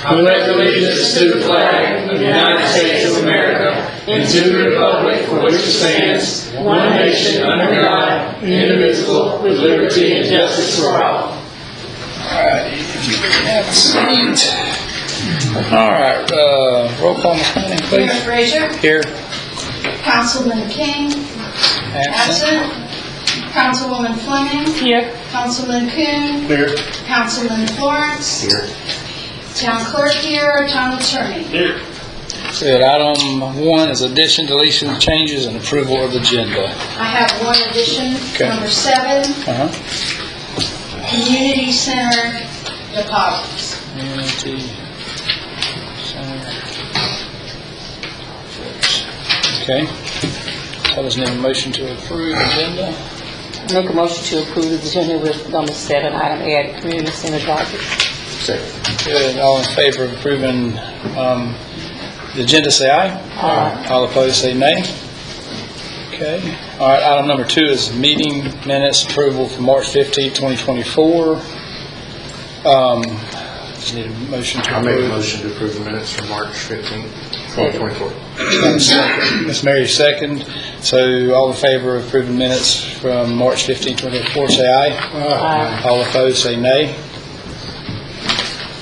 I pledge allegiance to the flag of the United States of America and to the republic for which it stands, one nation under God, indivisible, with liberty and justice for all. Alright, you can have a seat. Alright, roll call, Ms. Manning, please. Mayor Frazier. Here. Councilman King. Absent. Councilwoman Fleming. Here. Councilman Kuhn. Here. Councilman Florence. Here. Town clerk here. Town attorney. Here. Good. Item 1 is addition, deletion, changes, and approval of agenda. I have one addition. Okay. Number 7. Community Center deposits. Community Center. Okay. So there's a motion to approve agenda. Make a motion to approve the agenda with number 7, item A, community center deposits. Second. Good. All in favor of approving the agenda, say aye. Aye. All opposed, say nay. Okay. All right. Item number 2 is meeting minutes approval for March 15th, 2024. Just need a motion to I approve. make a motion to approve the minutes from March 15th, 2024. Ms. Mary, second. So all in favor of approving minutes from March 15th, 2024, say aye. Aye. All opposed, say nay.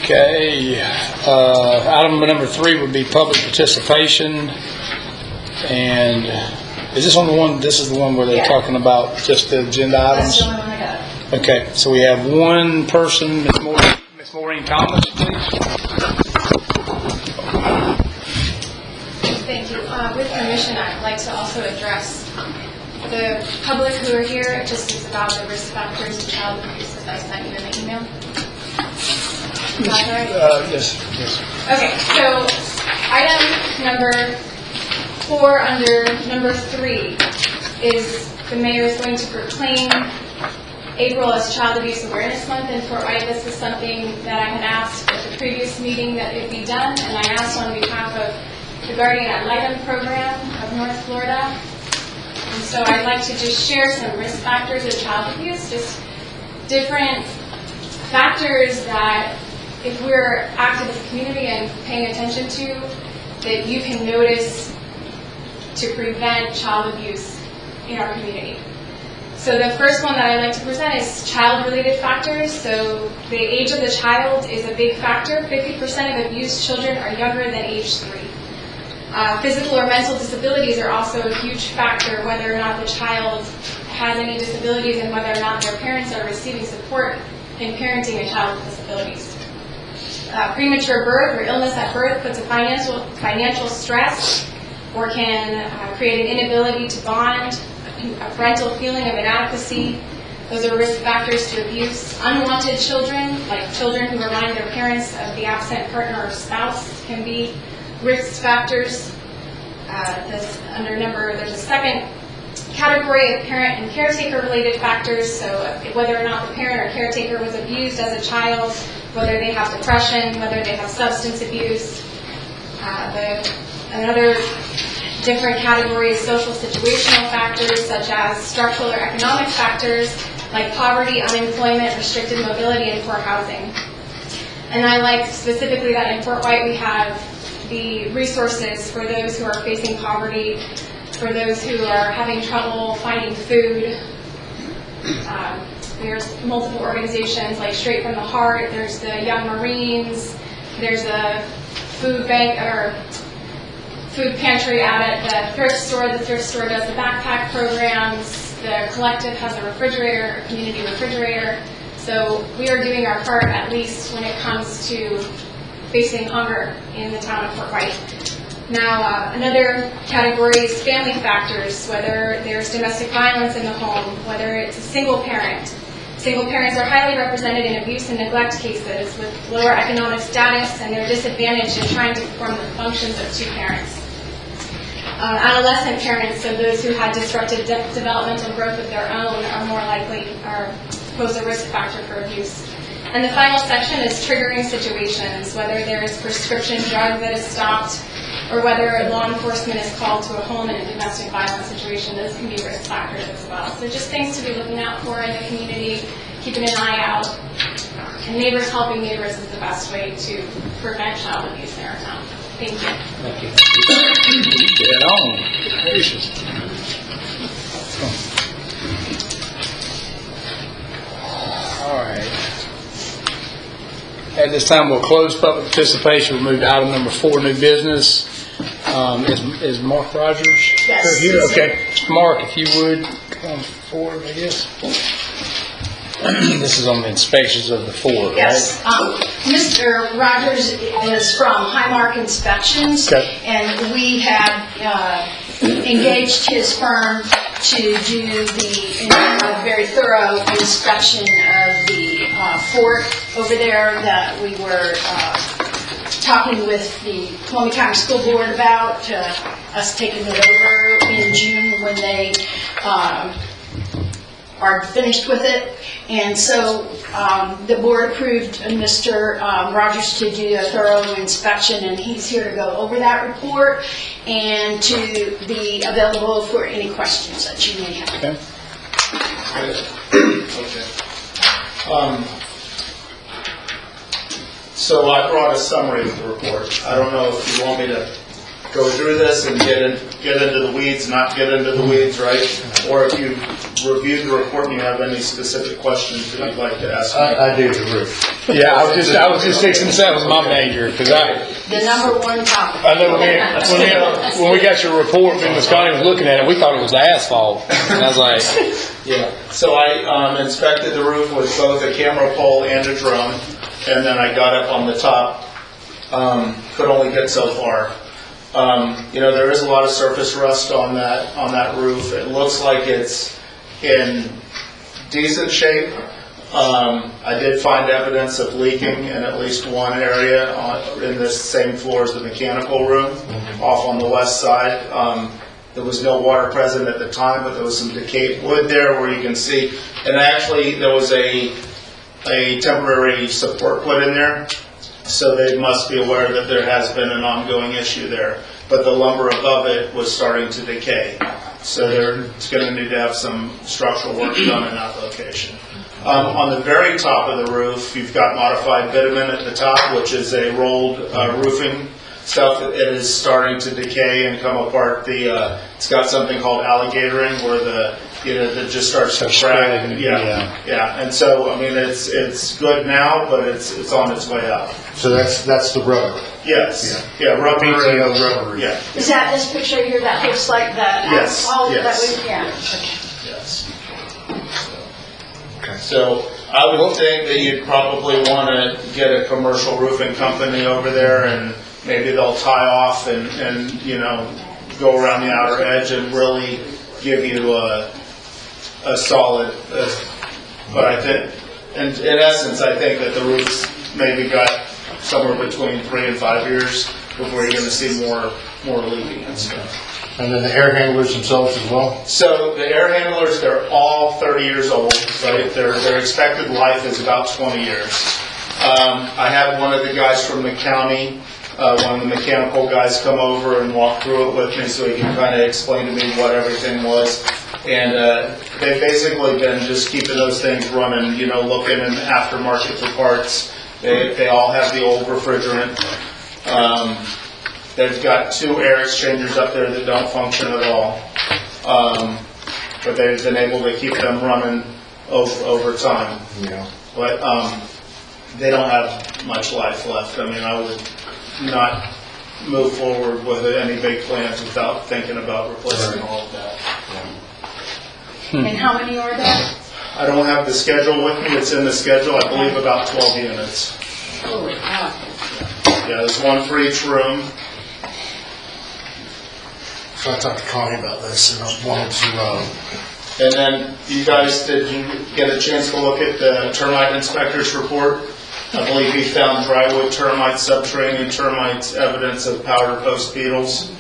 Okay. Item number 3 would be public participation. And is this on the one? This is the one where they're talking about just the agenda That's items? the only one I got. Okay. So we have one person, Ms. Maureen Thomas, please. Thank you. With permission, I'd like to also address the public who are here, just as about the risk factors of child abuse that I sent you in the email. Is that all right? Yes. Okay, so item number 4 under number 3 is the mayor is going to proclaim April as Child Abuse Awareness Month in Fort White. This is something that I had asked at the previous meeting that it be done, and I asked on behalf of the Guardian Ad Litem program of North Florida. And so I'd like to just share some risk factors of child abuse, just different factors that if we're active as a community and paying attention to, that you can notice to prevent child abuse in our community. So the first one that I'd like to present is child-related factors. So the age of the child is a big factor. 50% of abused children are younger than age 3. Physical or mental disabilities are also a huge factor, whether or not the child has any disabilities and whether or not their parents are receiving support in parenting a child with disabilities. Premature birth or illness at birth puts a financial stress or can create an inability to bond, a parental feeling of inadequacy. Those are risk factors to abuse. Unwanted children, like children who remind their parents of the absent partner or spouse, can be risk factors. There's a second category of parent and caretaker related factors. So whether or not the parent or caretaker was abused as a child, whether they have depression, whether they have substance abuse. Another different category is social situational factors such as structural or economic factors like poverty, unemployment, restricted mobility, and poor housing. And I like specifically that in Fort White we have the resources for those who are facing poverty, for those who are having trouble finding food. There's multiple organizations like Straight from the Heart, there's the Young Marines, there's a food bank or food pantry out at the thrift store. The thrift store does the backpack programs. The collective has a refrigerator, a community refrigerator. So we are doing our part, at least when it comes to facing hunger in the town of Fort White. Now, another category is family factors, whether there's domestic violence in the home, whether it's a single parent. Single parents are highly represented in abuse and neglect cases with lower economic status, and they're disadvantaged in trying to perform the functions of two parents. Adolescent parents, so those who had disrupted developmental growth of their own, are more likely or pose a risk factor for abuse. And the final section is triggering situations, whether there is prescription drug that is stopped or whether law enforcement is called to a home in a domestic violence situation. Those can be risk factors as well. So just things to be looking out for in the community, keeping an eye out. and neighbors helping neighbors is the best way to prevent child abuse in our town. Thank you. Thank you. Get on. Gracious. All right. At this time, we'll close public participation. We'll move to item number 4, new business. Is Mark Rogers Yes. here? Okay. Mark, if you would come forward, I guess. This is on the inspections of the Ford, right? Yes. Mr. Rogers is from Highmark Inspections. Okay. And we had engaged his firm to do the very thorough inspection of the fort over there that we were talking with the Columbia County School Board about, us taking it over in June when they are finished with it. And so the board approved Mr. Rogers to do a thorough inspection, and he's here to go over that report and to be available for any questions that you may have. Okay. Okay. So I brought a summary of the report. I don't know if you want me to go through this and get into the weeds, not get into the weeds, right? Or if you reviewed the report and you have any specific questions that you'd like to ask me. I do the roof. Yeah, I was just fixing to say that was my major, because The number one topic. I know when we got your report, and Ms. Connie was looking at it, we thought it was asphalt. And I was like, Yeah. So I inspected the roof with both a camera pole and a drone, and then I got up on the top. Could only get so far. There is a lot of surface rust on that roof. It looks like it's in decent shape. I did find evidence of leaking in at least one area in this same floor as the mechanical room, off on the west side. There was no water present at the time, but there was some decayed wood there where you can see. And actually, there was a temporary support put in there, so they must be aware that there has been an ongoing issue there. But the lumber above it was starting to decay, so they're going to need to have some structural work done in that location. On the very top of the roof, you've got modified bitumen at the top, which is a rolled roofing stuff. It is starting to decay and come apart. It's got something called alligatoring, where that just starts to crack. spreading, Yeah. And so, I mean, it's good now, but it's on its way out. So that's the rubber. Yes. Yeah. Rubber. PTO rubber. Yeah. Is that this picture here that looks like the Yes, asphalt that yes. we, yeah. Yes. Okay. So I would think that you'd probably want to get a commercial roofing company over there, and maybe they'll tie off and go around the outer edge and really give you a solid. But I think, in essence, I think that the roof's maybe got somewhere between 3 and 5 years before you're going to see more leaking and stuff. And then the air handlers themselves as well? So the air handlers, they're all 30 years old, right? Their expected life is about 20 years. I had one of the guys from the county, one of the mechanical guys, come over and walk through it with me so he can kind of explain to me what everything was. And they've basically been just keeping those things running, looking in the aftermarket for parts. They all have the old refrigerant. They've got 2 air exchangers up there that don't function at all. But they've been able to keep them running over time. Yeah. But they don't have much life left. I mean, I would not move forward with any big plans without thinking about replacing all of that. And how many are there? I don't have the schedule with me. It's in the schedule. I believe about 12 units. Holy cow. Yeah, there's one for each room. So I talked to Connie about this and I wanted to, And then you guys, did you get a chance to look at the termite inspector's report? I believe he found drywood termites, subterranean termites, evidence of powder post beetles.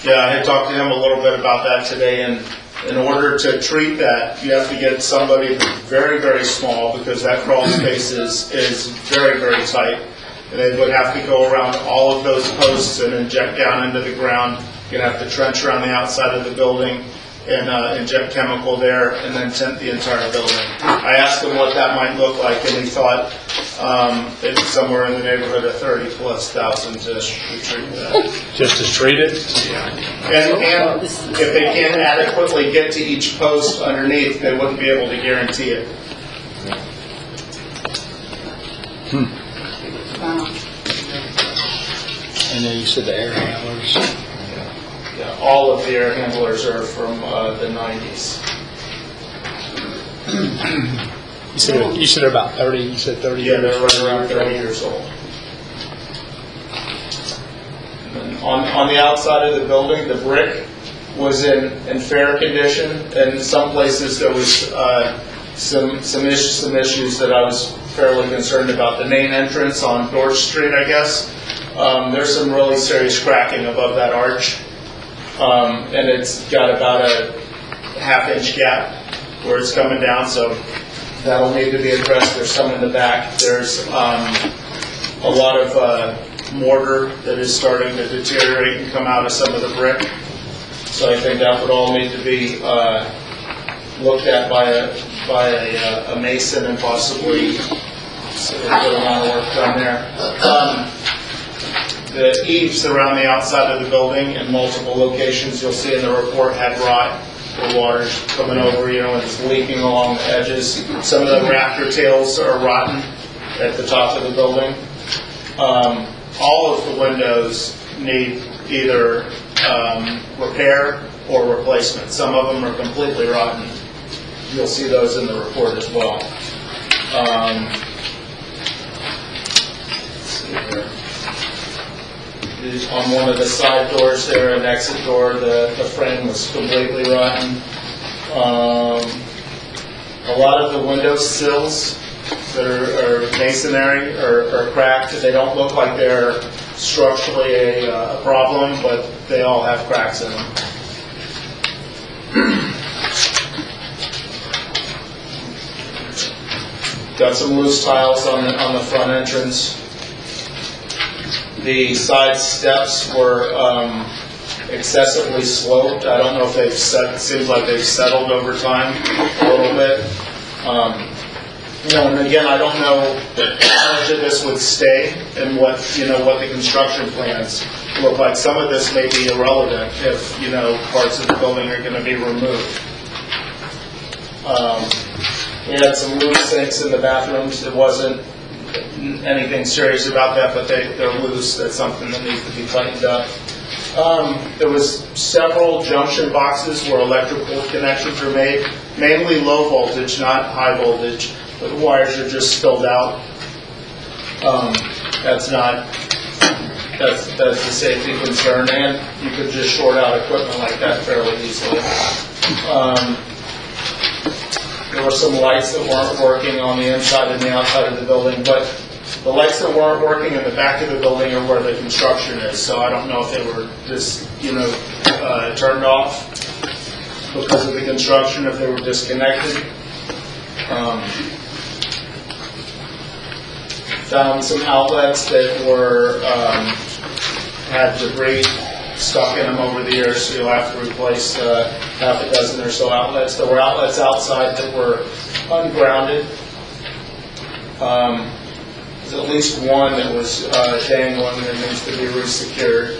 Yeah, I had talked to him a little bit about that today, and in order to treat that, you have to get somebody very, very small, because that crawl space is very, very tight. And they would have to go around all of those posts and inject down into the ground. You're going to have to trench around the outside of the building. and inject chemical there, and then tint the entire building. I asked him what that might look like, and he thought it's somewhere in the neighborhood of 30,000+ to treat that. Just to treat it? And if they can't adequately get to each post underneath, they wouldn't be able to guarantee it. And then you said the air handlers. Yeah, all of the air handlers are from the 90s. You said they're about 30, you said 30 Yeah, years? they're right around 30 years old. And on the outside of the building, the brick was in fair condition. And in some places, there was some issues that I was fairly concerned about. The main entrance on Dorch Street, I guess, there's some really serious cracking above that arch. And it's got about a half-inch gap where it's coming down, so that'll need to be addressed. There's some in the back. There's a lot of mortar that is starting to deteriorate and come out of some of the brick. So I think that would all need to be looked at by a mason and possibly a good amount of work done there. The eaves around the outside of the building in multiple locations, you'll see in the report, had rot. The water's coming over, and it's leaking along the edges. Some of the rafter tails are rotten at the top of the building. All of the windows need either repair or replacement. Some of them are completely rotten. You'll see those in the report as well. Let's see here. On one of the side doors there, an exit door, the frame was completely rotten. A lot of the window sills that are masonry are cracked. They don't look like they're structurally a problem, but they all have cracks in them. Got some loose tiles on the front entrance. The side steps were excessively sloped. I don't know if it seems like they've settled over time a little bit. And again, I don't know how much of this would stay and what the construction plans look like. Some of this may be irrelevant if, parts of the building are going to be removed. We had some loose sinks in the bathrooms. It wasn't anything serious about that, but they're loose. That's something that needs to be tightened up. There was several junction boxes where electrical connections are made, mainly low voltage, not high voltage. The wires are just spilled out. That's a safety concern, and you could just short out equipment like that fairly easily. There were some lights that weren't working on the inside and the outside of the building, but the lights that weren't working in the back of the building are where the construction is, so I don't know if they were just, turned off because of the construction, if they were disconnected. Found some outlets that were had debris stuck in them over the years, so you'll have to replace half a dozen or so outlets. There were outlets outside that were ungrounded. There's at least one that was dangling that needs to be resecured.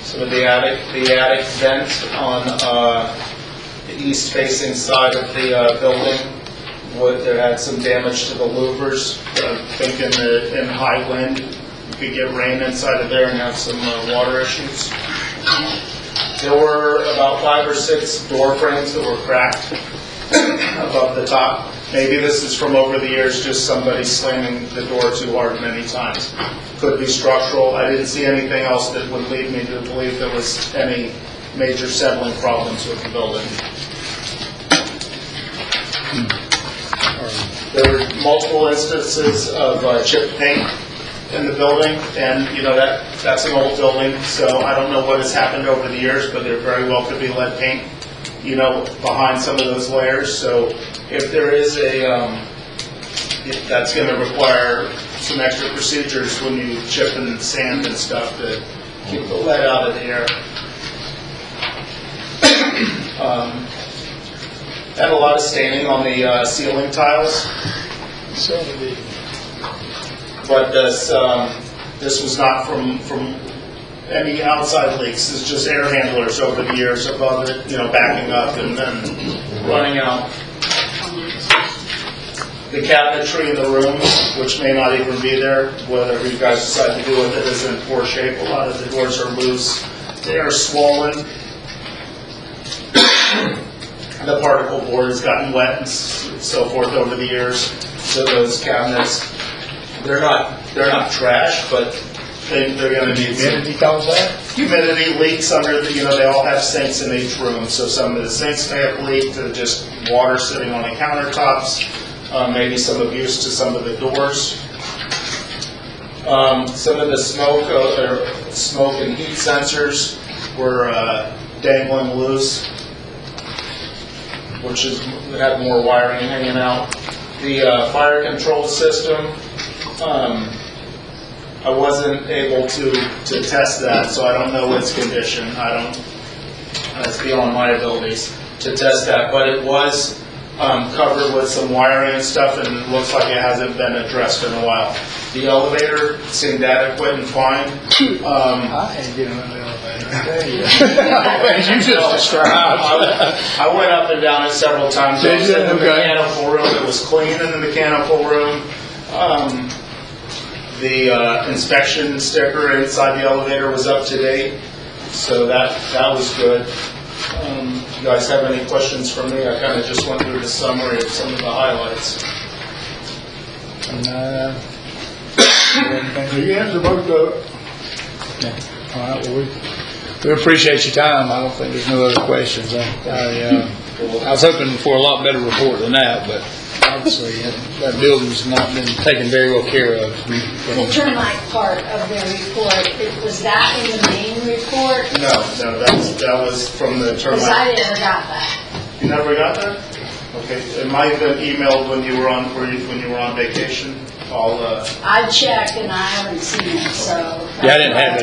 So the attic vent on the east-facing side of the building, there had some damage to the louvers. I think in high wind, you could get rain inside of there and have some water issues. There were about 5 or 6 door frames that were cracked above the top. Maybe this is from over the years, just somebody slamming the door too hard many times. Could be structural. I didn't see anything else that would lead me to believe there was any major settling problems with the building. There were multiple instances of chipped paint in the building, and that's an old building, so I don't know what has happened over the years, but there very well could be lead paint, behind some of those layers. So if there is a that's going to require some extra procedures when you chip and sand and stuff to keep the lead out of the air. Had a lot of staining on the ceiling tiles, but this was not from any outside leaks. This is just air handlers over the years above it, backing up and then running out. The cabinetry in the rooms, which may not even be there, whatever you guys decide to do with it, is in poor shape. A lot of the doors are loose. They are swollen. The particle board has gotten wet and so forth over the years. So those cabinets, they're not trash, but they're going to need Humidity cause that? humidity leaks under the, they all have sinks in each room. So some of the sinks may have leaked to just water sitting on the countertops. Maybe some abuse to some of the doors. Some of the smoke and heat sensors were dangling loose, which had more wiring hanging out. The fire control system, I wasn't able to test that, so I don't know its condition. It's beyond my abilities to test that, but it was covered with some wiring and stuff, and it looks like it hasn't been addressed in a while. The elevator seemed adequate and fine. I ain't getting on the elevator. You just described. I went up and down it several times. I was in the mechanical room. It was clean in the mechanical room. The inspection sticker inside the elevator was up to date, so that was good. You guys have any questions for me? I kind of just went through the summary of some of the highlights. You answered both of All right, well, we appreciate your time. I don't think there's no other questions. I was hoping for a lot better report than that, but obviously that building's not been taken very well care of. The termite part of their report, was that in the main report? No, that was from the termite. Because I never got that. You never got that? Okay, it might have been emailed when you were on vacation. I checked and I haven't seen it, so. Yeah, I didn't have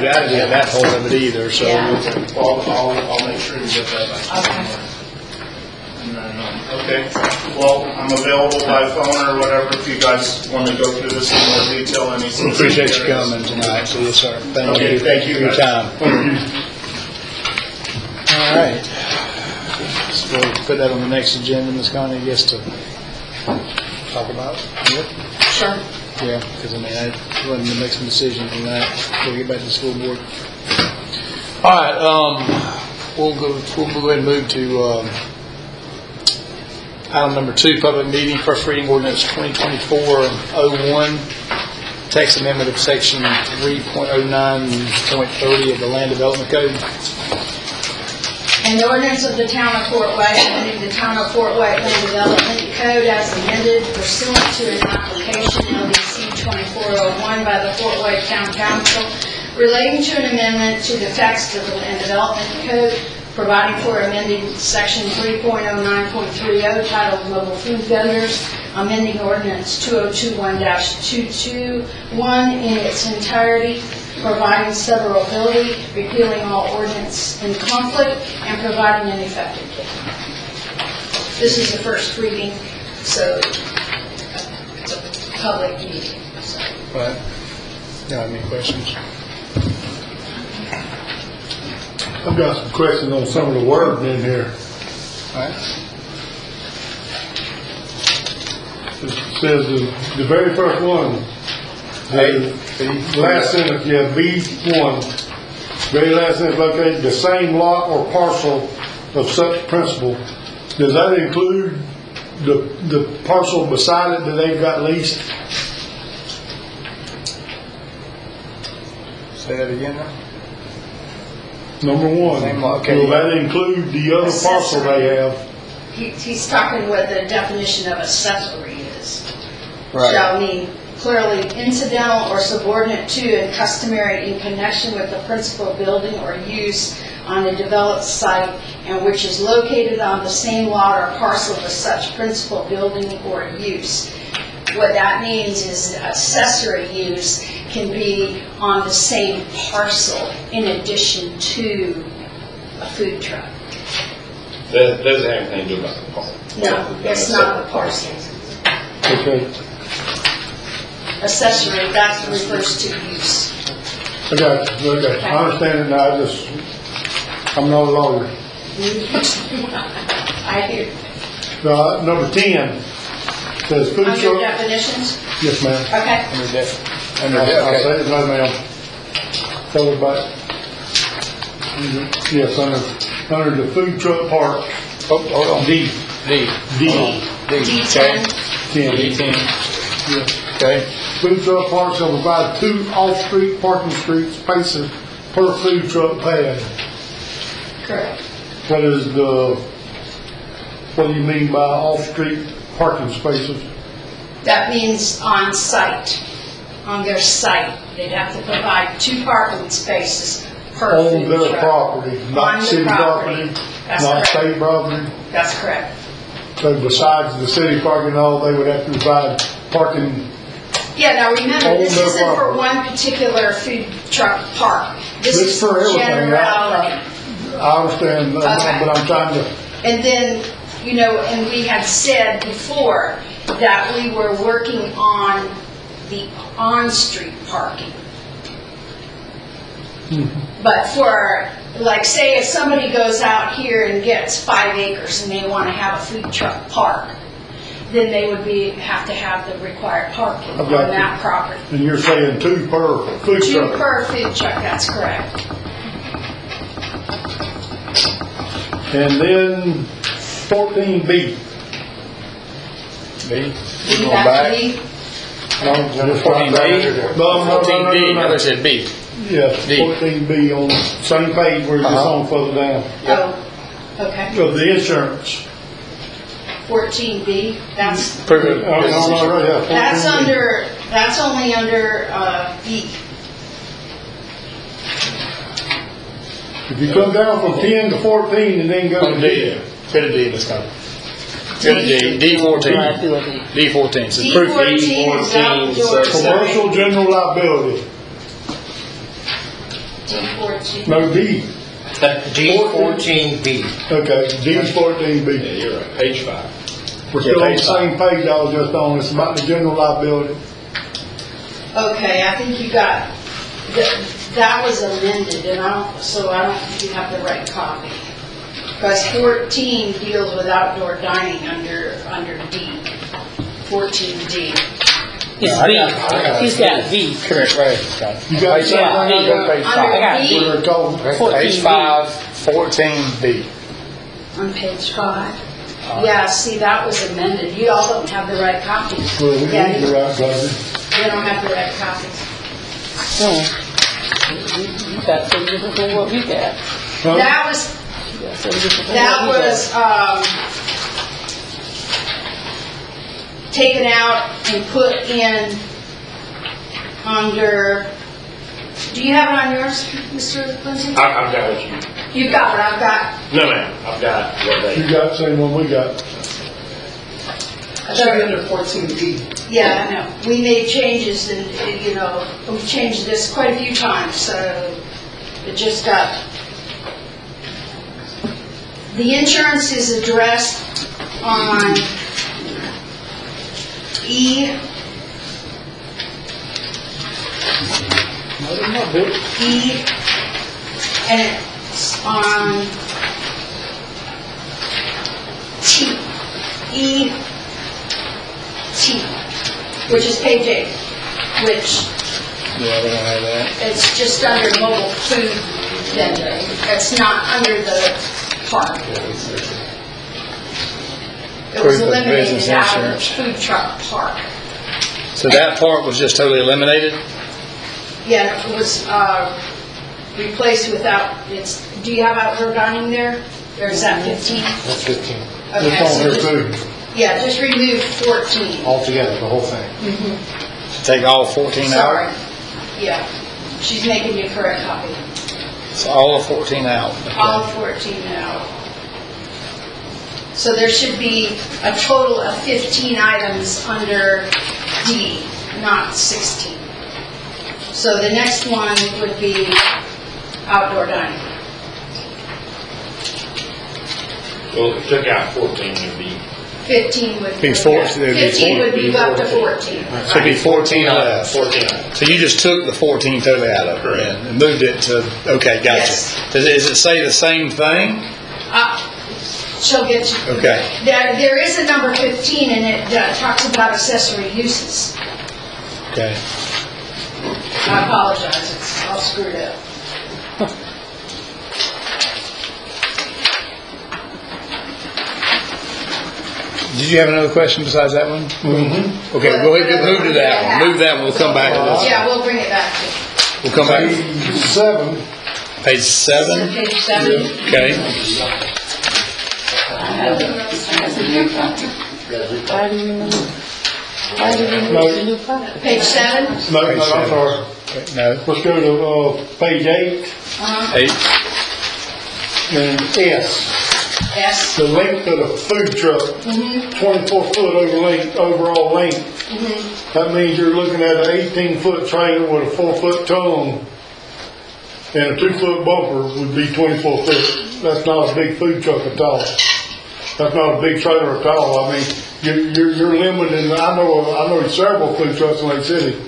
that whole of it either, so. Yeah. I'll make sure you get that. Okay. And then, okay, well, I'm available by phone or whatever if you guys want to go through this in more detail. We appreciate you coming tonight, so yes, sir. Thank you. Thank you for your guys. time. All right. So we'll put that on the next agenda, Ms. Connie, I guess, to talk about. Yep. Sure. Yeah, because I wasn't to make some decisions on that. We'll get back to the school board. All right, we'll go ahead and move to item number 2, public meeting, first reading ordinance 2024-01, text amendment of section 3.09.30 of the Land Development Code. An ordinance of the Town of Fort White, amending the Town of Fort White Land Development Code as amended pursuant to an application LDC 2401 by the Fort White Town Council relating to an amendment to the text of the Land Development Code, providing for amending section 3.09.30 titled Mobile Food Vendors, amending ordinance 2021-221 in its entirety, providing severability, repealing all ordinance in conflict, and providing an effective date. This is the first reading, so it's a public meeting. So. Right. You have any questions? I've got some questions on some of the wording in here. All right. It says the very first one, the last sentence, B1, very last sentence, located the same lot or parcel of such principal. Does that include the parcel beside it that they've got leased? Say that again now. Number one, Same lot, okay. will that include the other parcel they have? He's talking what the definition of accessory is. Right. Shall mean clearly incidental or subordinate to and customary in connection with the principal building or use on a developed site and which is located on the same lot or parcel with such principal building or use. What that means is accessory use can be on the same parcel in addition to a food truck. That doesn't have anything to do about the park. No, it's not a parcel. Okay, Accessory, that refers to use. I got you, okay, I understand it now, I'm not a lawyer. I hear. Number 10 says food Under truck. definitions? Yes, ma'am. Okay. I'll Okay. say it, no, ma'am. Covered by, yes, under the food truck park, Oh, hold on. D, D. D, D10. 10. D10. Yeah. Okay. Food truck park shall provide 2 off-street parking spaces per food truck pad. Correct. What do you mean by off-street parking spaces? That means on site, on their site. They'd have to provide 2 parking spaces per On food their truck. property, On not the city property. property, That's not correct. state property. That's correct. So besides the city parking lot, they would have to provide parking. Yeah, now remember, On this their isn't for property. one particular food truck park. This This is for everything. generality. I understand, Okay. but I'm trying to, And then, and we had said before that we were working on the on-street parking. But for, like, say if somebody goes out here and gets 5 acres and they want to have a food truck park, then they would have to have the required parking on I've got that property. and you're saying 2 per food 2 truck. per food truck, that's correct. And then 14B. B. You Going got back. me? No, just right 14B. there. No, 14D. no. I said B. Yes, D. 14B on the same page where it's just on further down. Oh, okay. So the insurance. 14B, that's, Prove it. Oh, no, right, yeah, 14B. that's only under B. If you come down from 10 to 14 and then go On to D. D. Go to D, let's go. Go to D. D14. Right, do it. D14. So proof D14 is outdoor. Commercial general liability. D14. No, D. D14B. Okay, D 14B. Yeah, you're right, page 5. We're still on the page same page I was just on. It's about the general liability. Okay, I think you got, that was amended, and so I don't think you have the right copy. Because 14 deals with outdoor dining under D. 14D. It's I B. got it. He's got B. Correct, right. Scott. You got Page something? five. Go to page Under five. I got B, We're told. Page 5, 14B. on page 5. Yeah, see, that was amended. You all don't have the right copy. Well, we Yeah, need the right copy. you don't have the right copy. You got something different from what we got. Huh? That was, You got something different from that what we got. was, taken out and put in under, do you have it on yours, Mr. Lindsay? I've got what you, You got it, I've got, no ma'am, I've got what You they, got the same one we got. under 14B. Yeah, I know. We made changes and, we've changed this quite a few times, so it just got, the insurance is addressed on E. E, and it's on T. E, T, which is page 8, which Yeah, we don't have that. it's just under mobile food vendor. It's not under the park. It was Proof of eliminated business out of the insurance. food truck park. So that part was just totally eliminated? Yeah, it was replaced without, do you have outdoor dining there? Or is that 15? That's 15. Okay, It's on so there just, too, yeah, just remove 14. Altogether, the whole thing. Take all 14 Sorry. out? Yeah, she's making you a correct copy. So all of 14 out. Okay. All 14 now. So there should be a total of 15 items under D, not 16. So the next one would be outdoor dining. Well, if you took out 14, it'd be 15 would Be be, four- it'd be 15 would be 14. up to 14. So it'd be 14 left. 14. So you just took the 14 totally out of it Correct. then, and moved it to, okay, gotcha. Yes. Does it say the same thing? She'll get you. Okay. There is a number 15 and it talks about accessory uses. Okay. I apologize, it's all screwed up. Did you have another question besides that one? Mm-hmm. Okay, go ahead, move to that one. Move that one, we'll come back to this. Yeah, we'll bring it back to you. We'll come back. Page 7, Page 7, Page 7, okay. Why do you remove the new product? page 7. no, I'm sorry. No, Let's go to, page 8 8, and S. S. The length of the food truck, 24 foot overall length. That means you're looking at an 18-foot trailer with a 4-foot tongue, and a 2-foot bumper would be 24 foot. That's not a big food truck at all. That's not a big trailer at all. I mean, you're limited. I know several food trucks in Lake City.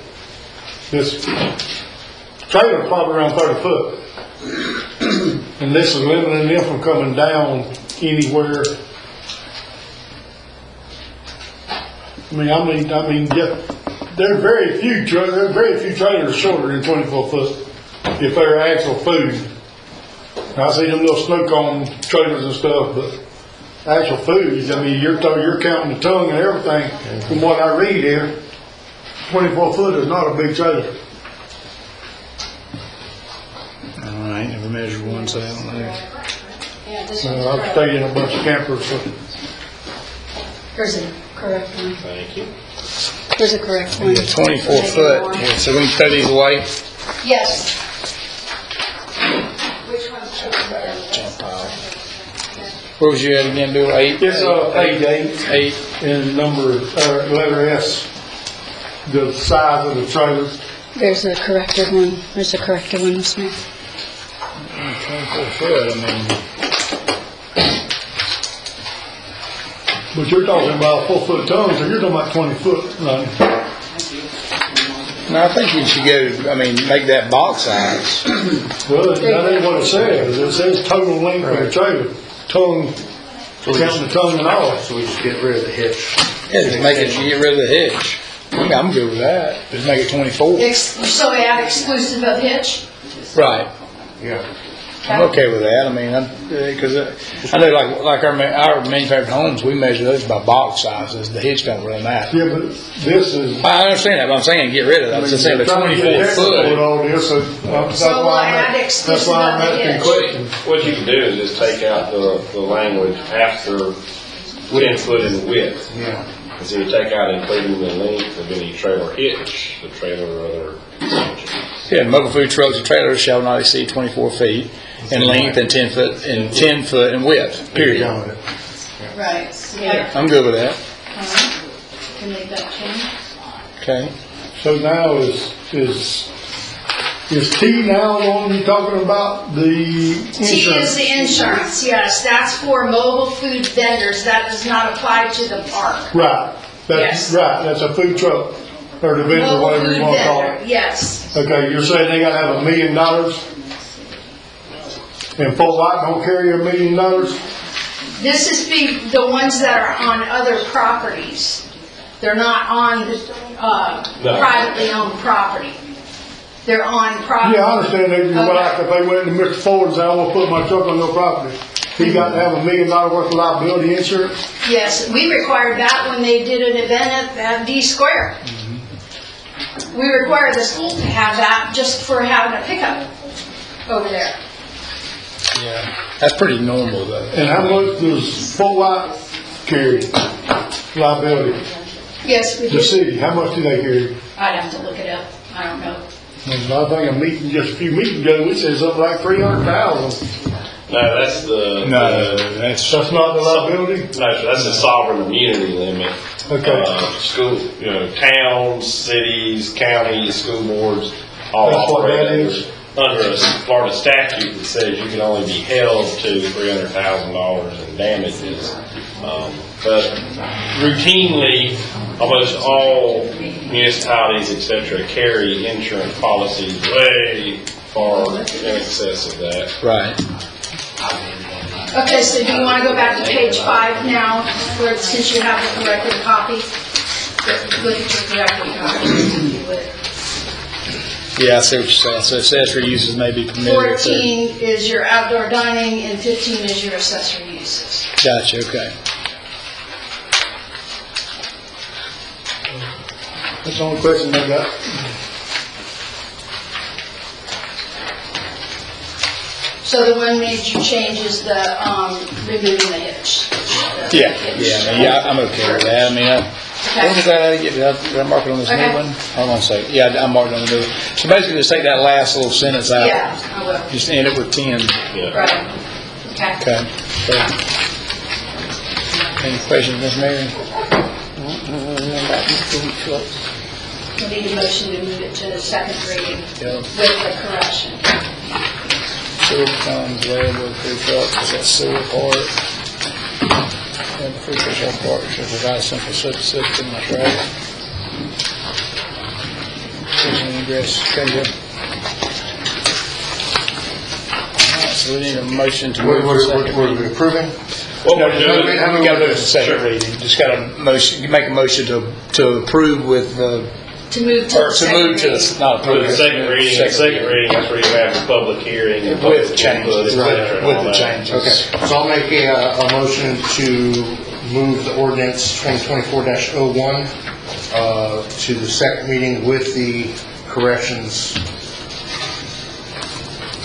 This trailer's probably around 30 foot. And this is limiting them from coming down anywhere. I mean, yeah, there's very few trailers shorter than 24 foot if they're actual food. I see them little snow cone trailers and stuff, but actual food, I mean, you're counting the tongue and everything. From what I read here, 24 foot is not a big trailer. all right, never measured one, so I don't know. Yeah, this one's I've correct. stayed in a bunch of campers, so. Here's the correct one. Thank you. Here's the correct one. 24 foot, yeah, so we can throw these away? Yes. Which one's Where was you at again, Bill? 8? It's page 8 8, and letter S, the size of the trailer. There's the corrected one. There's the corrected one, Miss Smith. 24 foot, I mean, But you're talking about a 4-foot tongue, so you're talking about 20 foot, right? no, I think you should go, I mean, make that box size. Well, that ain't what it says. It says total length of the trailer, tongue, counting the tongue and all. So we just get rid of the hitch. Yeah, just make it, get rid of the hitch. I'm good with that, just make it 24. So add exclusive of hitch? Right. Yeah. I'm okay with that. I mean, because I know like our manufactured homes, we measure those by box sizes. The hitch don't really matter. Yeah, but this is. I understand that, but I'm saying get rid of that. I'm just saying the 24 foot. All this, so that's So we'll why add I'm exclusive of the asking hitch. questions. What you can do is just take out the language after 10 foot in width. Yeah. And so you take out including the length of any trailer hitch, the trailer or other dimensions. Yeah, mobile food trucks and trailers shall not exceed 24 feet in length and 10 foot in width. Period. Right. Yeah. I'm good with that. Can make that change? Okay. So now is T now the one you're talking about, the T is insurance? the insurance, yes. That's for mobile food vendors. That does not apply to the park. Right, Yes. that's right, that's a food truck, or the vendor, Mobile whatever food you wanna call vendor, it. yes. Okay, you're saying they gotta have $1 million? And Fort White don't carry $1 million? This is the ones that are on other properties. They're not on privately owned property. They're on property. Yeah, I understand that, but like if they went to Mr. Ford and said, I wanna put my truck on your property, he got to have $1 million worth of liability insurance? Yes, we required that when they did an event at D Square. We required the school to have that just for having a pickup over there. Yeah. That's pretty normal though. And how much does Fort White carry liability? Yes, we The did. city, how much do they carry? I'd have to look it up. I don't know. I think just a few meetings ago, we said something like 300,000. No, that's the. No, that's That's not the liability? No, that's the sovereign immunity limit. Okay. School, towns, cities, counties, school boards, all That's what operate that is? under a Florida statute that says you can only be held to $300,000 in damages. But routinely, almost all municipalities, et cetera, carry insurance policies way far in excess of that. Right. Okay, so do you want to go back to page 5 now, where since you have the corrected copy? Look at your corrected copy, if you would. Yeah, I see what you're saying. So accessory uses may be permitted. 14 is your outdoor dining, and 15 is your accessory uses. Gotcha, okay. That's the only question I got. So the one major change is the removing the hitch. Yeah, I'm okay with that. I mean, what was that I get? Did I mark it on this Okay. new one? Hold on a second. Yeah, I marked it on the new one. So basically, just take that last little sentence out. Yeah, I will. Just end it with 10. Right. Okay. Okay. So, any questions, Ms. Mary? We need a motion to move it to the second reading Yeah. with the correction. Sewer funds, liable food trucks, that's sewer part. And the food truck part should provide simple system, that's right. Prison ingress, okay, good. All right, so we need a motion to move to second What are reading. we approving? What we're No, doing, we gotta do it as a second reading. Just got a motion, you make a motion to approve with the, To move to or the to second move to reading. the, not for approve. the second reading, that's where you have the public hearing. and With public changes, input, et cetera, and with all the that. changes. Okay, so I'll make a motion to move the ordinance 2024-01 to the second meeting with the corrections.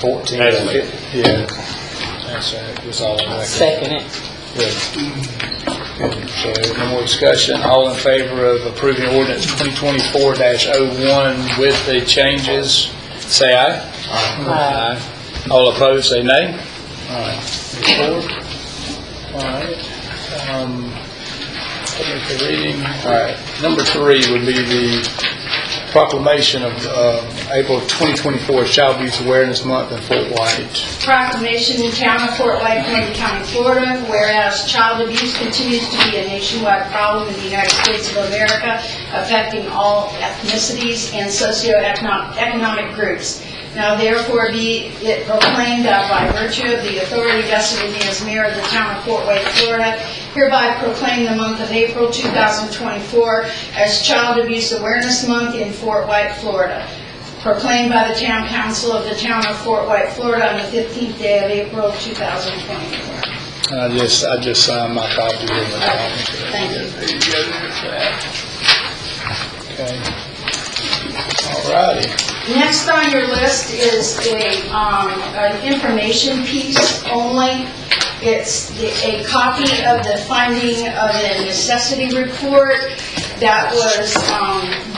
14. As amended. Yeah. That's right, it's all in there. Second it. Good. So, no more discussion. All in favor of approving ordinance 2024-01 with the changes, say aye. Aye. All opposed, say nay. All right. Move forward. All right. Public reading. All right. Number 3 would be the proclamation of April 2024 Child Abuse Awareness Month in Fort White. Proclamation in town of Fort White, Columbia County, Florida, whereas child abuse continues to be a nationwide problem in the United States of America, affecting all ethnicities and socioeconomic groups. Now therefore be it proclaimed that by virtue of the authority vested in me as mayor of the town of Fort White, Florida, hereby proclaim the month of April 2024 as Child Abuse Awareness Month in Fort White, Florida. Proclaimed by the town council of the town of Fort White, Florida on the 15th day of April 2024. I just signed my copy. Thank you. There you go, there's that. Okay. All righty. Next on your list is an information piece only. It's a copy of the finding of the necessity report that was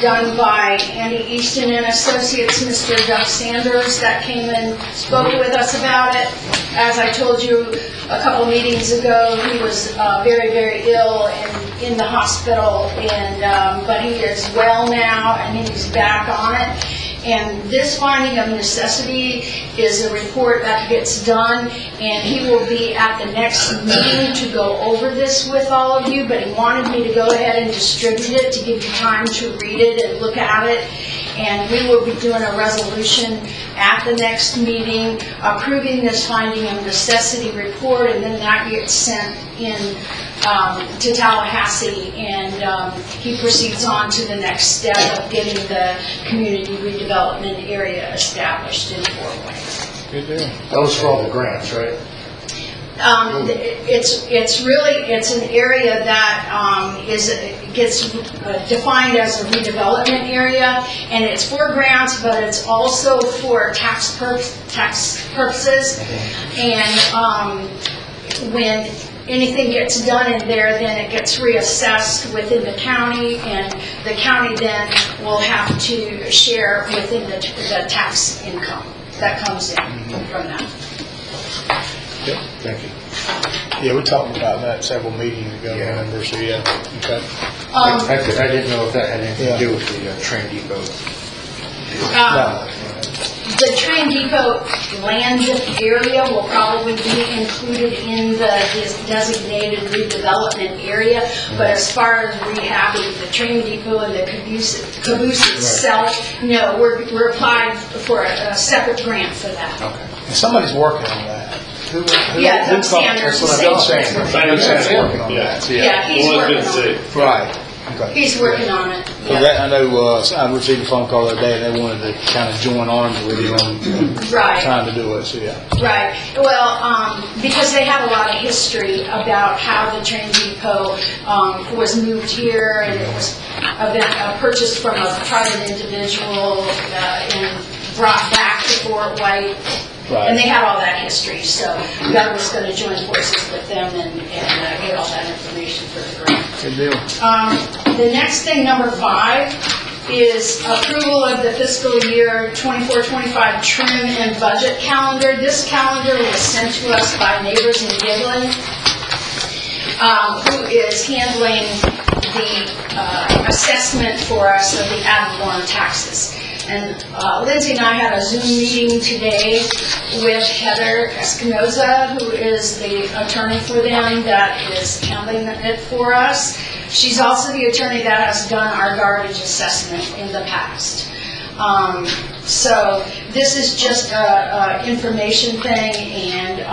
done by Andy Easton and Associates, Mr. Doug Sanders, that came and spoke with us about it. As I told you a couple meetings ago, he was very, very ill and in the hospital, but he is well now and he's back on it. And this finding of necessity is a report that gets done, and he will be at the next meeting to go over this with all of you, but he wanted me to go ahead and distribute it to give you time to read it and look at it. And we will be doing a resolution at the next meeting approving this finding of necessity report, and then that gets sent in to Tallahassee, and he proceeds on to the next step of getting the community redevelopment area established in Fort White. Good deal. That was for all the grants, right? It's an area that gets defined as a redevelopment area, and it's for grants, but it's also for tax purposes. And when anything gets done in there, then it gets reassessed within the county, and the county then will have to share within the tax income that comes in from that. Yep. Thank you. Yeah, we talked about that several meetings ago, remember, so yeah, okay. I didn't know if that had anything to do with the train depot. The train depot land area will probably be included in the designated redevelopment area, but as far as rehabbing the train depot and the caboose itself, no, we're applying for a separate grant for that. Okay. And somebody's working on that. Yeah, Doug That's Sanders. what I'm saying. Doug's working on that. Yeah, he's The one's working been on sick. it. Right. Okay. He's working on it, Well, yeah. that, I know, I received a phone call the other day, and they wanted to kind of join arms with you on Right. trying to do it, so yeah. Right, well, because they have a lot of history about how the train depot was moved here, and it was purchased from a private individual and brought back to Fort White. Right. And they had all that history, so Doug was going to join forces with them and get all that information for the grant. Good deal. The next thing, number 5, is approval of the fiscal year 24-25 trim and budget calendar. This calendar was sent to us by Neighbors in Giblin, who is handling the assessment for us of the ad valorem taxes. And Lindsay and I had a Zoom meeting today with Heather Espinoza, who is the attorney for them that is handling it for us. She's also the attorney that has done our garbage assessment in the past. So this is just a information thing, and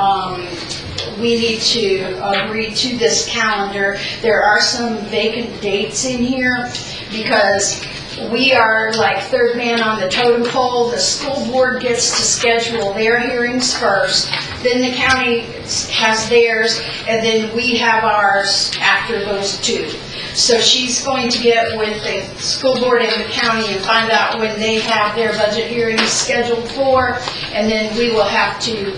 we need to agree to this calendar. There are some vacant dates in here because we are like third man on the totem pole. The school board gets to schedule their hearings first, then the county has theirs, and then we have ours after those two. So she's going to get with the school board and the county and find out when they have their budget hearings scheduled for, and then we will have to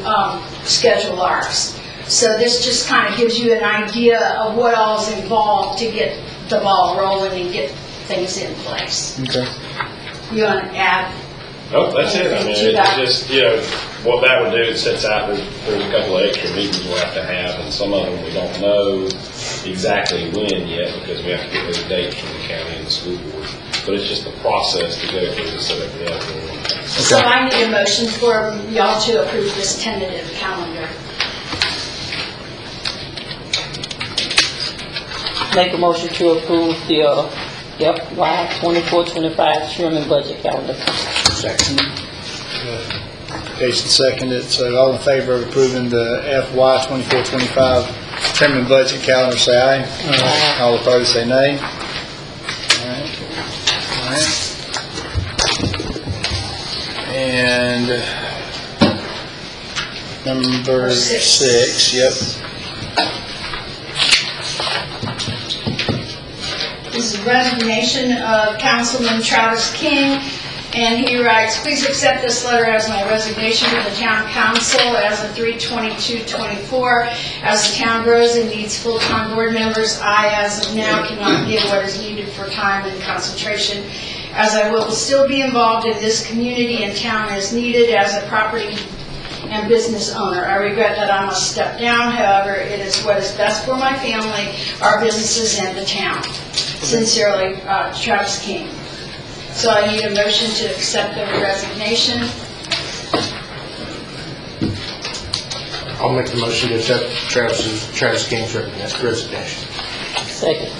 schedule ours. So this just kind of gives you an idea of what all is involved to get the ball rolling and get things in place. Okay. You want to add? Nope, that's it. I mean, it's just, what that would do, it sets out, there's a couple of extra meetings we'll have to have, and some of them we don't know exactly when yet, because we have to get those dates from the county and the school board. But it's just the process to go through to set up the other. So I need a motion for y'all to approve this tentative calendar. Make a motion to approve the FY 24-25 trim and budget calendar. Second. Jason seconded, so all in favor of approving the FY 24-25 trim and budget calendar, say aye. Aye. All opposed, say nay. All right. All right. And number 6, yep. This is resignation of Councilman Travis King, and he writes, "Please accept this letter as my resignation to the town council as of 3/22/24. As the town grows and needs full-time board members, I, as of now, cannot give what is needed for time and concentration, as I will still be involved in this community and town as needed as a property and business owner. I regret that I must step down. However, it is what is best for my family, our businesses, and the town. Sincerely, Travis King." So I need a motion to accept the resignation. I'll make the motion to accept Travis King's resignation. Second.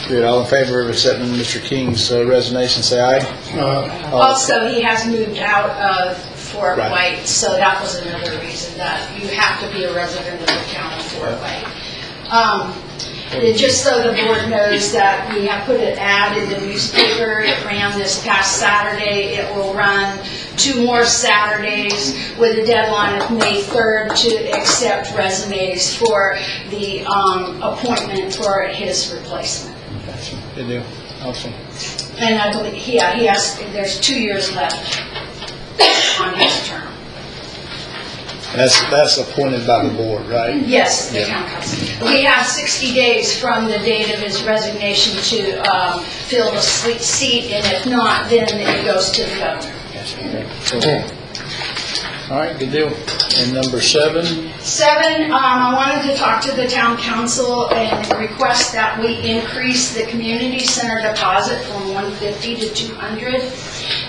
Good, all in favor of accepting Mr. King's resignation, say aye. Also, he has moved out of Fort Right. White, so that was another reason that you have to be a resident of the town of Fort White. And just so the board knows that we have put an ad in the newspaper. It ran this past Saturday. It will run 2 more Saturdays with a deadline of May 3rd to accept resumes for the appointment for his replacement. Good deal, awesome. And I believe, he has, there's 2 years left on his term. That's appointed by the board, right? Yes, the town council. We have 60 days from the date of his resignation to fill the seat, and if not, then it goes to the governor. Okay. All right, good deal. And number 7, 7, I wanted to talk to the town council and request that we increase the community center deposit from 150 to 200.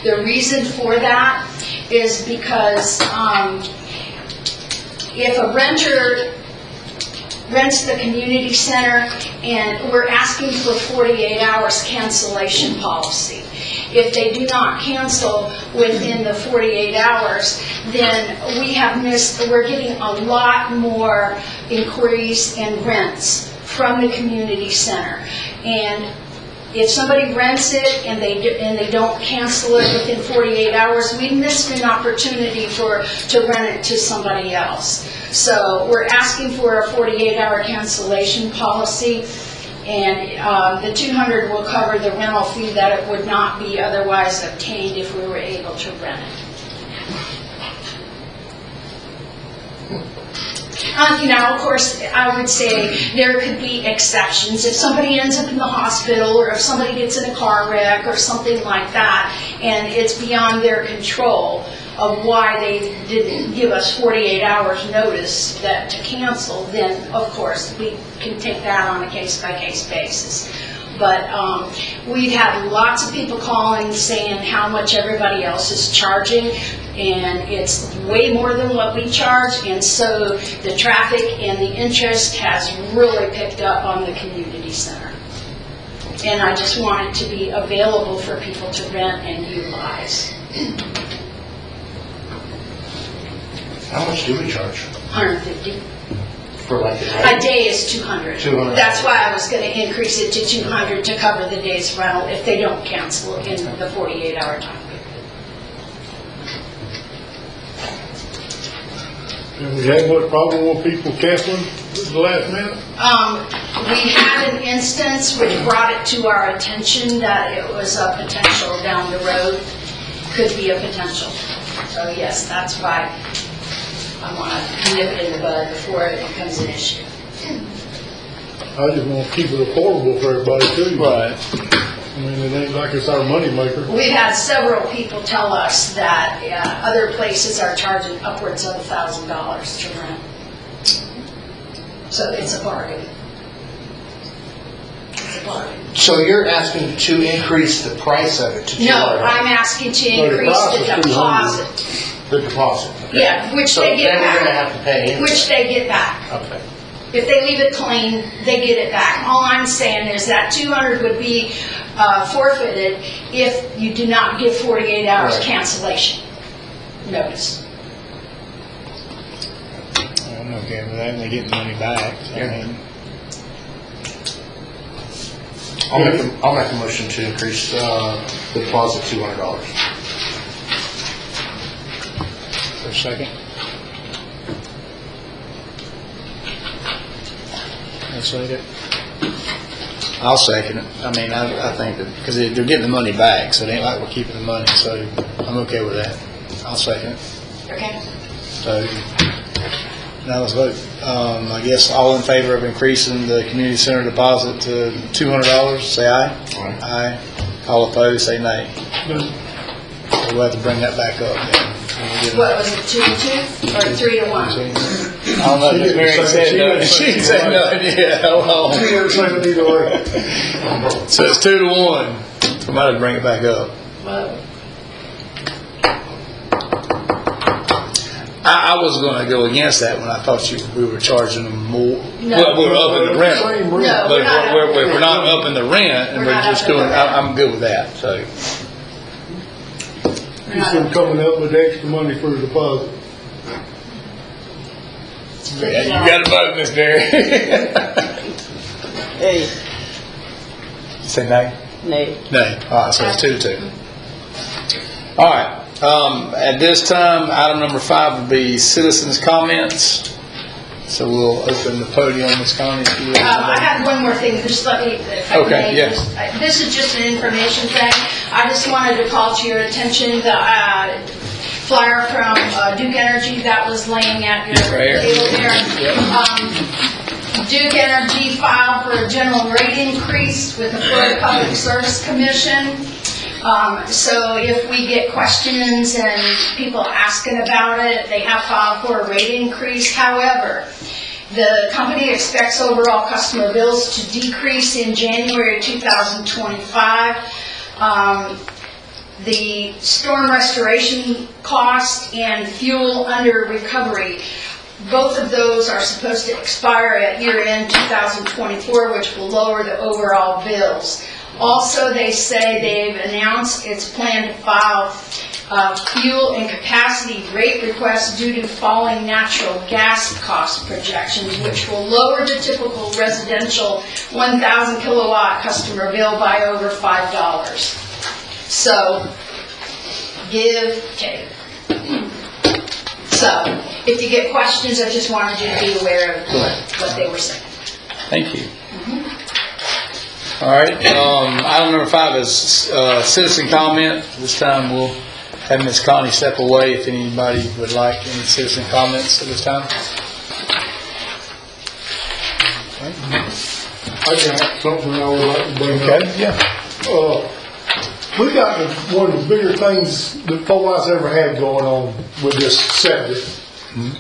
The reason for that is because if a renter rents the community center and we're asking for 48 hours cancellation policy. If they do not cancel within the 48 hours, then we're getting a lot more inquiries and rents from the community center. And if somebody rents it and they don't cancel it within 48 hours, we missed an opportunity to rent it to somebody else. So we're asking for a 48-hour cancellation policy, and the 200 will cover the rental fee that it would not be otherwise obtained if we were able to rent it. Now, of course, I would say there could be exceptions. If somebody ends up in the hospital, or if somebody gets in a car wreck or something like that, and it's beyond their control of why they didn't give us 48 hours notice to cancel, then, of course, we can take that on a case-by-case basis. But we've had lots of people calling saying how much everybody else is charging, and it's way more than what we charge, and so the traffic and the interest has really picked up on the community center. And I just want it to be available for people to rent and utilize. How much do we charge 150. for like A day is 200. 200. That's why I was going to increase it to 200 to cover the day's rental if they don't cancel in the 48-hour time period. And we had what problem with people canceling at the last minute? We had an instance which brought it to our attention that it was a potential down the road, could be a potential. So yes, that's why I want to nip it in the bud before it becomes an issue. I just want to keep it affordable for everybody too. right. I mean, it ain't like it's our money maker. We've had several people tell us that other places are charging upwards of $1,000 to rent. So it's a bargain. It's a bargain. So you're asking to increase the price of it to $200? No, I'm asking to Well, the increase price the is $200. deposit. The deposit? Okay. Yeah, which So they get then we're gonna back. have to pay into Which they get back. Okay. If they leave it clean, they get it back. All I'm saying is that 200 would be forfeited if you do not give 48 hours Right. cancellation notice. I'm okay with that, and they get the money back. I mean, I'll make a motion to increase the deposit $200. for a second. I'll second it. I'll second it. I mean, I think that, because they're getting the money back, so it ain't like we're keeping the money, so I'm okay with that. I'll second it. Okay? So, now let's vote. I guess all in favor of increasing the community center deposit to $200, say aye. Aye. Aye. All opposed, say nay. So we'll have to bring that back up then. What was it, 2 to 2 or 3 to 1? I don't know, Miss Mary said no. She said no, yeah, hold on. We never said it either way. So it's 2 to 1. Somebody bring it back up. I was going to go against that when I thought we were charging them more. No. Well, we were upping the rental. Same rate. No. But we're not we're not upping the rent, and We're we're not just upping doing, the rent. I'm good with that, so. He's been coming up with extra money for the deposit. Yeah, you got to vote, Miss Berry. Hey, Say nay? nay. Nay. All right, so it's 2 to 2. All right. At this time, item number 5 will be citizens' comments. So we'll open the podium, Ms. Connie, if you will. I have one more thing, just let me, if I Okay, may. yes. This is just an information thing. I just wanted to call to your attention the flyer from Duke Energy that was laying at your Right here. table there. Duke Energy filed for a general rate increase with the Florida Public Service Commission. So if we get questions and people asking about it, they have filed for a rate increase. However, the company expects overall customer bills to decrease in January 2025. The storm restoration cost and fuel under recovery, both of those are supposed to expire at year-end 2024, which will lower the overall bills. Also, they say they've announced its plan to file fuel and capacity rate requests due to falling natural gas cost projections, which will lower the typical residential 1,000 kilowatt customer bill by over $5. So, give, take. So, if you get questions, I just wanted you to be aware of what they were saying. Thank you. All right, item number 5 is citizen comment. This time we'll have Ms. Connie step away if anybody would like any citizen comments at this time. I got something I would like to bring up. Okay, yeah. We got one of the bigger things that Fort White's ever had going on with this septic,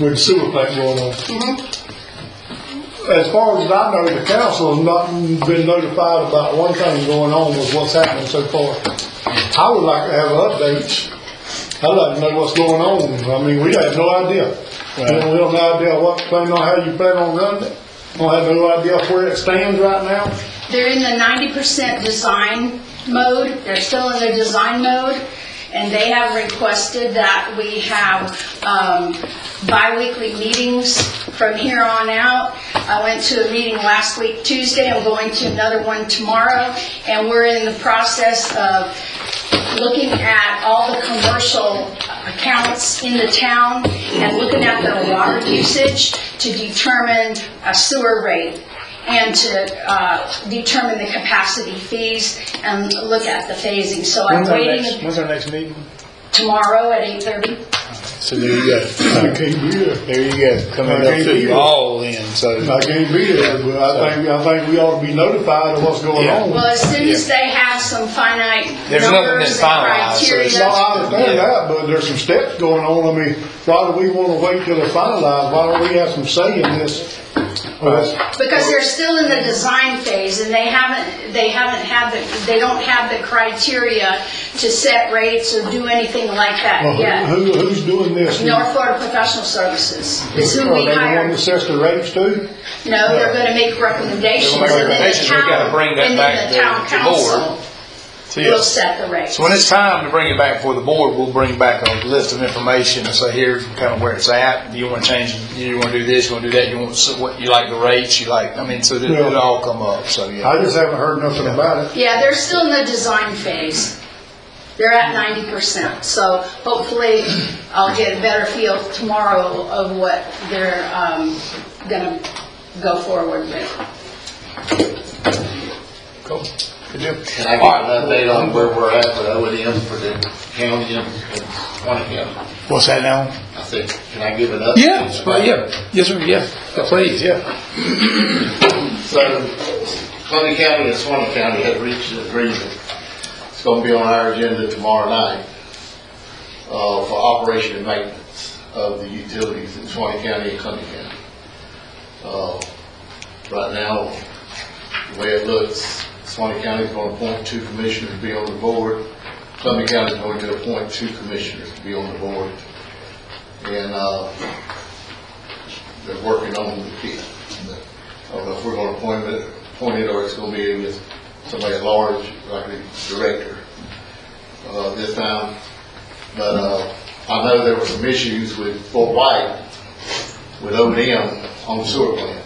with the sewer plant going on. As far as I know, the council has not been notified about one thing going on with what's happening so far. I would like to have updates. I'd like to know what's going on. I mean, we have no idea. We don't have no idea what plan on, how you plan on running it. We don't have no idea where it stands right now. They're in the 90% design mode. They're still in the design mode, and they have requested that we have bi-weekly meetings from here on out. I went to a meeting last week, Tuesday. I'm going to another one tomorrow, and we're in the process of looking at all the commercial accounts in the town and looking at their water usage to determine a sewer rate and to determine the capacity fees and look at the phasing. So I'm waiting When's our next meeting? tomorrow at 8:30. So there you go. I can't be there. There you go. Coming up to you all in. So I can't be there, but I think we ought to be notified of what's going Yeah. on. Well, as soon as they have some finite There's nothing been numbers and finalized, so criteria. it's No, I understand that, but there's some steps going on. I mean, why do we want to wait till they're finalized? Why don't we have some say in this? Because they're still in the design phase, and they don't have the criteria to set rates or do anything like that Well, yet. who's doing this? North Florida Professional Services is who Are we they the one hired. that sets the rates too? No, they're gonna make recommendations, They'll make and then the recommendations, we gotta town, bring that and back then the to town the board. council So, will yes. set the rates. So when it's time to bring it back before the board, we'll bring back a list of information and say, here's kind of where it's at. Do you want to change, you want to do this, you want to do that, you want, what, you like the rates, you like, I mean, so it'll all come up, so, yeah. I just haven't heard nothing about it. Yeah, they're still in the design phase. They're at 90%, so hopefully I'll get a better feel tomorrow of what they're gonna go forward with. Cool. Good deal. Can I get an update on where we're at with O&M for the county and Swanee County? What's that now? I said, can I give an update? Yeah, well, yeah, yes, sir, yeah, please, yeah. So, Swanee County and Swanee County have reached an agreement. It's gonna be on our agenda tomorrow night, for operation and maintenance of the utilities in Swanee County and Columbia County. Right now, the way it looks, Swanee County is going to appoint 2 commissioners to be on the board. Columbia County is going to appoint 2 commissioners to be on the board. And they're working on the key. I don't know if we're going to appoint it or it's going to be with somebody at large, like the director, this time. But I know there were some issues with Fort White, with O&M on the sewer plant.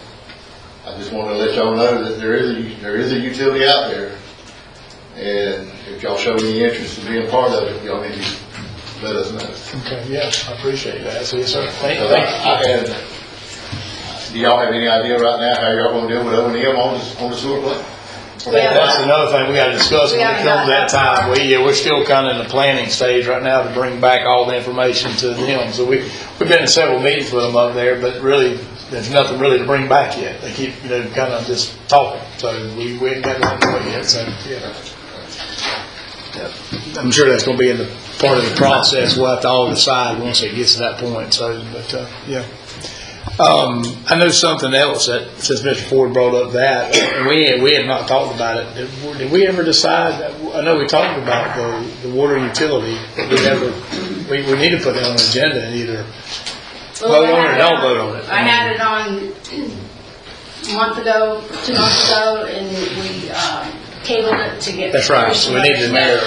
I just want to let y'all know that there is a utility out there, and if y'all show any interest in being part of it, y'all need to let us know. Okay, yeah, I appreciate that, so, yes, sir. Thank you. Do y'all have any idea right now how y'all going to deal with O&M on the sewer plant? That's another thing we gotta discuss when it haven't comes to that got that time. We're still kinda in the planning stage right now to bring back all the information to them. So we've been in several meetings with them up there, but really, there's nothing really to bring back yet. They keep, kinda just talking. So we ain't got nothing to do yet, so, yeah. I'm sure that's gonna be in the part of the process, we'll have to all decide once it gets to that point, so, but, yeah. I know something else that, since Mr. Ford brought up that, and we had not talked about it, did we ever decide, I know we talked about the water utility, but we need to put that on the agenda and either vote on it or don't vote on it. I had it on a month ago, 2 months ago, and we tabled it to get. That's right, so we need to know.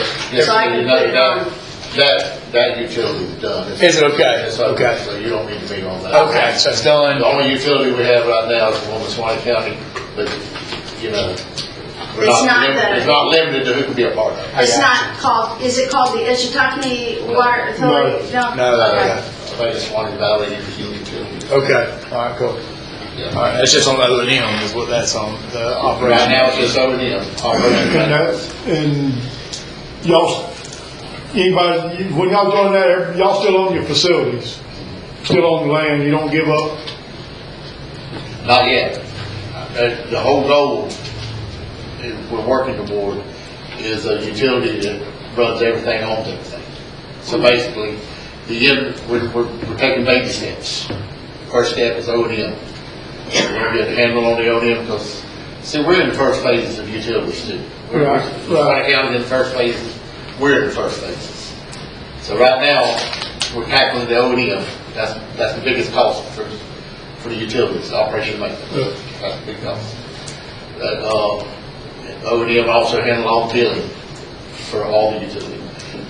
So I can put it on. That utility is done. Is it okay? It's Okay. So you don't need to meet on that. Okay, so it's done. The only utility we have right now is the one in Swanee County, but, you know, It's not it's not limited to who can be a part of it. It's not called, is it called the Ishitani Water Authority? No, Okay. I think it's Swanee Valley Utility. Okay, all right, cool. All right, that's just on O&M is what that's on, the operation. Right now, it's just O&M. And y'all, anybody, when y'all doing that, y'all still own your facilities, still on the land, you don't give up? Not yet. The whole goal, we're working toward, is a utility that runs everything, owns everything. So basically, we're taking baby steps. First step is O&M. We're going to get a handle on the O&M because, see, we're in the first phases of utilities too. Swanee County's in the first phases, we're in the first phases. So right now, we're tackling the O&M. That's the biggest cost for the utilities, operation and maintenance. That's the big cost. But O&M also handle all the billing for all the utilities.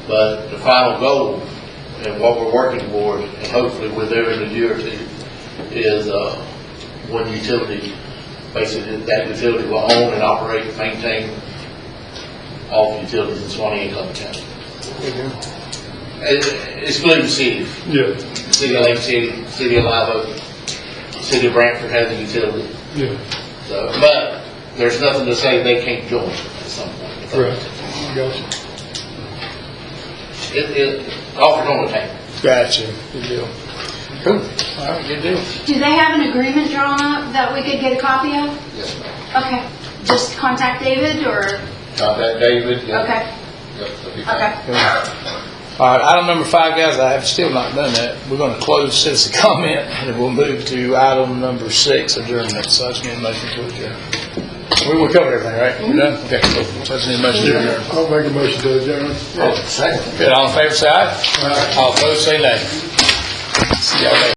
But the final goal and what we're working toward, and hopefully we're there in a year or two, is one utility, basically that utility will own and operate and maintain all the utilities in Swanee and Columbia County. Excluding cities. Yeah. City of Lake City, City of Live Oak, City of Brantford has a utility. Yeah. So, but there's nothing to say they can't join at some point. Correct. Gotcha. It offers on the table. Gotcha, good deal. Cool, all right, good deal. Do they have an agreement drawn up that we could get a copy of? Yes, ma'am. Okay, just contact David or, Contact David. Yeah. okay, Yep, that'd be fine. okay. All right, item number 5, guys, I have still not done that. We're gonna close citizen comment, and then we'll move to item number 6, adjournment. So I just need a motion to adjourn. We covered everything, right? We're done? Okay, cool. So I just need a motion to adjourn. I'll make a motion to adjourn. Good, all in favor, say aye. All opposed, say nay. See y'all later.